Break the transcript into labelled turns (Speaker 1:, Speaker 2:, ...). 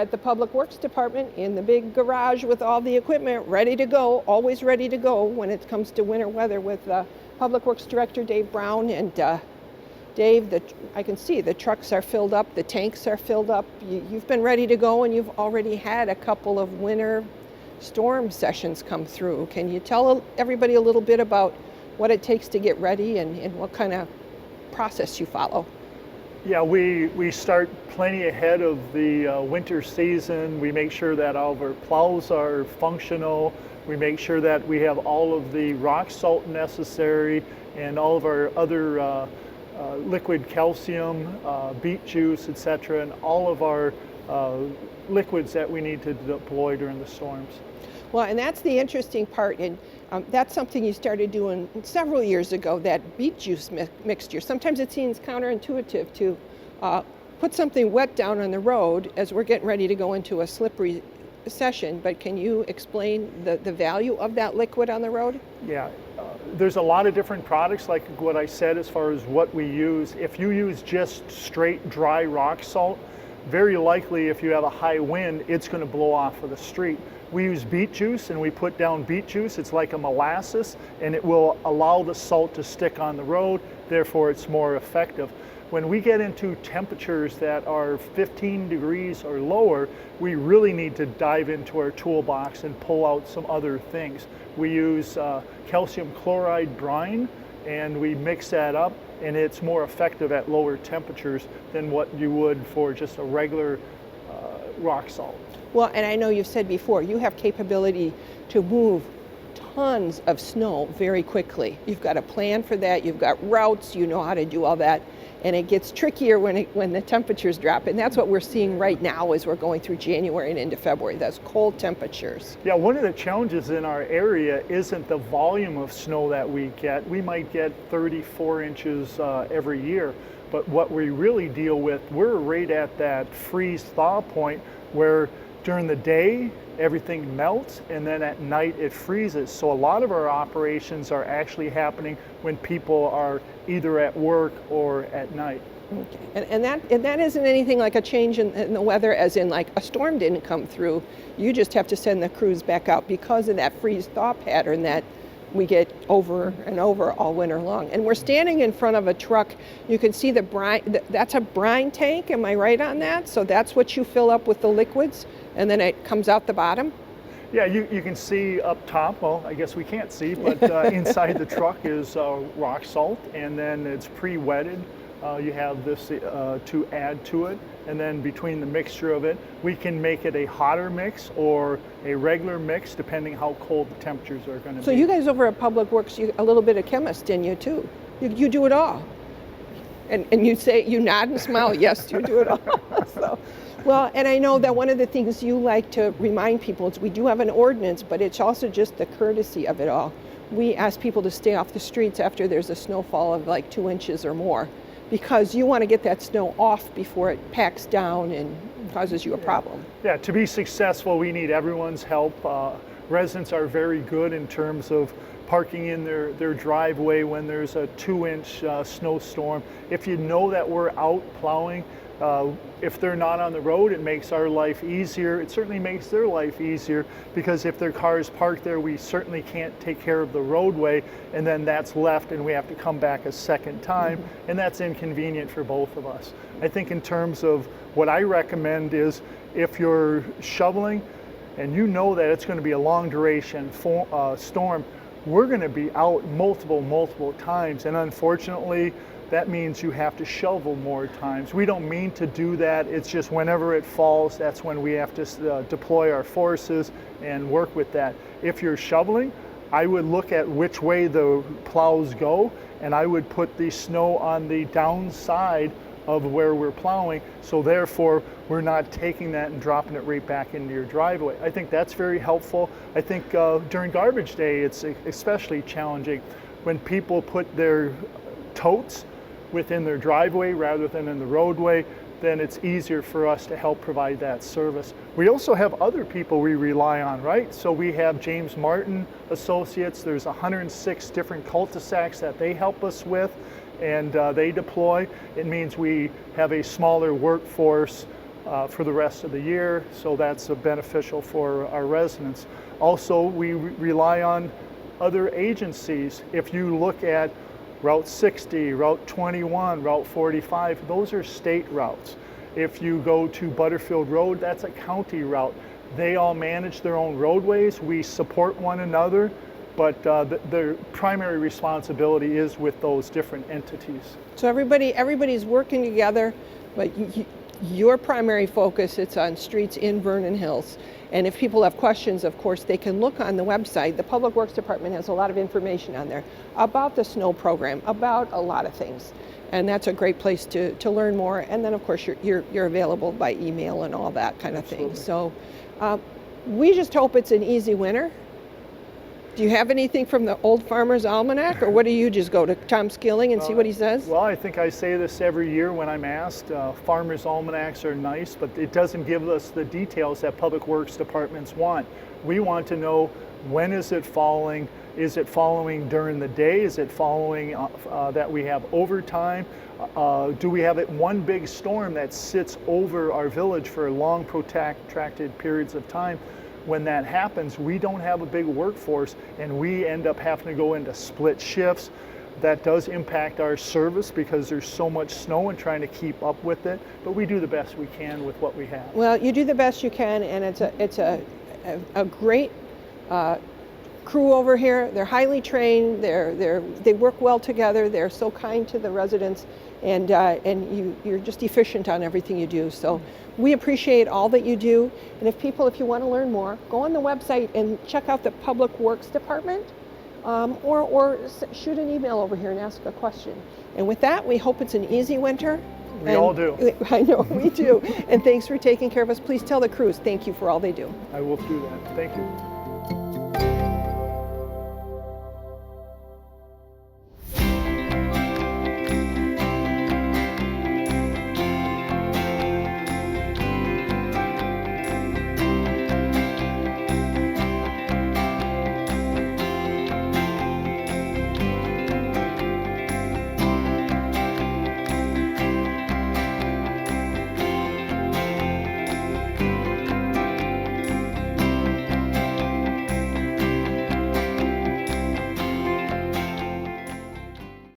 Speaker 1: at the Public Works Department in the big garage with all the equipment ready to go, always ready to go when it comes to winter weather with Public Works Director Dave Brown. And Dave, I can see the trucks are filled up, the tanks are filled up. You've been ready to go, and you've already had a couple of winter storm sessions come through. Can you tell everybody a little bit about what it takes to get ready and what kind of process you follow?
Speaker 2: Yeah, we start plenty ahead of the winter season. We make sure that all of our plows are functional. We make sure that we have all of the rock salt necessary and all of our other liquid calcium, beet juice, etc., and all of our liquids that we need to deploy during the storms.
Speaker 1: Well, and that's the interesting part, and that's something you started doing several years ago, that beet juice mixture. Sometimes it seems counterintuitive to put something wet down on the road as we're getting ready to go into a slippery session, but can you explain the value of that liquid on the road?
Speaker 2: Yeah, there's a lot of different products, like what I said as far as what we use. If you use just straight dry rock salt, very likely if you have a high wind, it's going to blow off of the street. We use beet juice, and we put down beet juice. It's like a molasses, and it will allow the salt to stick on the road, therefore it's more effective. When we get into temperatures that are 15 degrees or lower, we really need to dive into our toolbox and pull out some other things. We use calcium chloride brine, and we mix that up, and it's more effective at lower temperatures than what you would for just a regular rock salt.
Speaker 1: Well, and I know you've said before, you have capability to move tons of snow very quickly. You've got a plan for that, you've got routes, you know how to do all that, and it gets trickier when the temperatures drop, and that's what we're seeing right now as we're going through January and into February, those cold temperatures.
Speaker 2: Yeah, one of the challenges in our area isn't the volume of snow that we get. We might get 34 inches every year, but what we really deal with, we're right at that freeze-thaw point where during the day, everything melts, and then at night it freezes. So a lot of our operations are actually happening when people are either at work or at night.
Speaker 1: Okay. And that isn't anything like a change in the weather, as in like a storm didn't come through. You just have to send the crews back out because of that freeze-thaw pattern that we get over and over all winter long. And we're standing in front of a truck. You can see the brine, that's a brine tank, am I right on that? So that's what you fill up with the liquids, and then it comes out the bottom?
Speaker 2: Yeah, you can see up top, well, I guess we can't see, but inside the truck is rock salt, and then it's pre-wetted. You have this to add to it, and then between the mixture of it, we can make it a hotter mix or a regular mix, depending how cold the temperatures are going to be.
Speaker 1: So you guys over at Public Works, a little bit of chemist in you too. You do it all. And you nod and smile, yes, you do it all. So, well, and I know that one of the things you like to remind people is we do have an ordinance, but it's also just the courtesy of it all. We ask people to stay off the streets after there's a snowfall of like 2 inches or more, because you want to get that snow off before it packs down and causes you a problem.
Speaker 2: Yeah, to be successful, we need everyone's help. Residents are very good in terms of parking in their driveway when there's a 2-inch snowstorm. If you know that we're out plowing, if they're not on the road, it makes our life easier. It certainly makes their life easier, because if their car is parked there, we certainly can't take care of the roadway, and then that's left and we have to come back a second time, and that's inconvenient for both of us. I think in terms of what I recommend is, if you're shoveling and you know that it's going to be a long duration storm, we're going to be out multiple times, and unfortunately that means you have to shovel more times. We don't mean to do that. It's just whenever it falls, that's when we have to deploy our forces and work with that. If you're shoveling, I would look at which way the plows go, and I would put the snow on the downside of where we're plowing, so therefore we're not taking that and dropping it right back into your driveway. I think that's very helpful. I think during garbage day, it's especially challenging when people put their totes within their driveway rather than in the roadway. Then it's easier for us to help provide that service. We also have other people we rely on, right? So we have James Martin Associates. There's 106 different cul-de-sacs that they help us with, and they deploy. It means we have a smaller workforce for the rest of the year, so that's beneficial for our residents. Also, we rely on other agencies. If you look at Route 60, Route 21, Route 45, those are state routes. If you go to Butterfield Road, that's a county route. They all manage their own roadways. We support one another, but their primary responsibility is with those different entities.
Speaker 1: So everybody's working together, but your primary focus, it's on streets in Vernon Hills. And if people have questions, of course, they can look on the website. The Public Works Department has a lot of information on there about the snow program, about a lot of things. And that's a great place to learn more. And then, of course, you're available by email and all that kind of thing. So we just hope it's an easy winter. Do you have anything from the Old Farmer's Almanac, or what do you just go to Tom Skilling and see what he says?
Speaker 2: Well, I think I say this every year when I'm asked. Farmer's Almanacs are nice, but it doesn't give us the details that Public Works departments want. We want to know, when is it falling? Is it following during the day? Is it following that we have overtime? Do we have one big storm that sits over our village for long protracted periods of time? When that happens, we don't have a big workforce, and we end up having to go into split shifts. That does impact our service because there's so much snow and trying to keep up with it, but we do the best we can with what we have.
Speaker 1: Well, you do the best you can, and it's a great crew over here. They're highly trained. They work well together. They're so kind to the residents, and you're just efficient on everything you do. So we appreciate all that you do. And if you want to learn more, go on the website and check out the Public Works Department, or shoot an email over here and ask a question. And with that, we hope it's an easy winter.
Speaker 2: We all do.
Speaker 1: I know, we do. And thanks for taking care of us. Please tell the crews thank you for all they do.
Speaker 2: I will do that. Thank you.